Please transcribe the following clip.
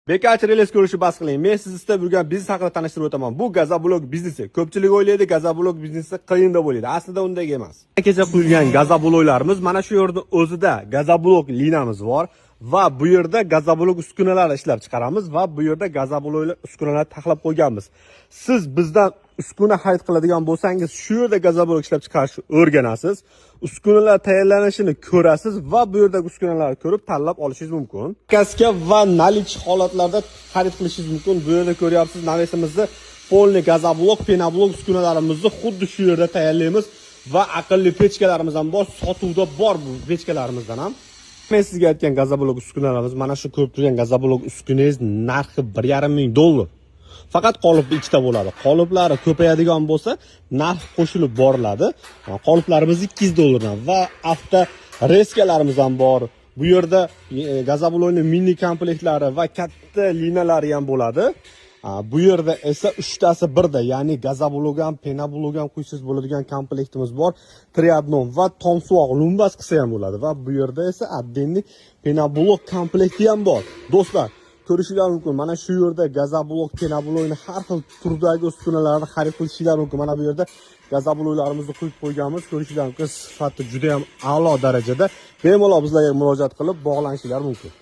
Bekarchi reles ko'rishni bas qiling. Men siz istab yurgan biznes haqida tanishtirib o'taman. Bu gazoblok biznesi. Ko'pchilik o'ylaydi, gazoblok biznesi qiyin deb o'ylaydi. Aslida unday emas. Kecha quyilgan gazobloklarimiz mana shu yerda o'zida gazoblok linamiz bor va bu yerda gazoblok uskunalar ishlab chiqaramiz va bu yerda gazoblok uskunalar taxlab qo'yganmiz. Siz bizdan uskuna xarid qiladigan bo'lsangiz, shu yerda gazoblok ishlab chiqarishni o'rganasiz. Uskunalar tayyorlanishini ko'rasiz va bu yerdagi uskunalarni ko'rib tanlab olishingiz mumkin. Kaska va nalich holatlarda xarid qilishingiz mumkin. Bu yerda ko'ryapsiz, navesimizda polni gazoblok, penablok uskunalarimizni xuddi shu yerda tayyorlaymiz va aqlli pechkalarimiz ham bor, sotuvda bor bu pechkalarimizdan ham. Men sizga aytgan gazoblok uskunalarimiz, mana shu ko'rib turgan gazoblok uskunangiz narxi $1,5 ming. Faqat qolip ikkita bo'ladi. Qoliplari ko'payadigan bo'lsa, narx qo'shilib boriladi. Qoliplarimiz $200 va avto reskalarimiz ham bor. Bu yerda gazoblokning mini komplektlari va katta linalari ham bo'ladi. Bu yerda esa 3tasi birda, ya'ni gazoblok ham, penablok ham qo'ysiz bo'ladigan komplektimiz bor. Triadnon va tomsuvoq lumbas qilsa ham bo'ladi va bu yerda esa отдельный penablok komplekti ham bor. Do'stlar, ko'rishingiz mumkin. Mana shu yerda gazoblok, penablokni har xil turdagi uskunalarni xarid qilishingiz mumkin. Mana bu yerda gazobloklarimizni qo'yib qo'yganmiz. Ko'rishingiz mumkin, sifati juda ham a'lo darajada. Bemalol bizlarga murojaat qilib bog'lanishingiz mumkin.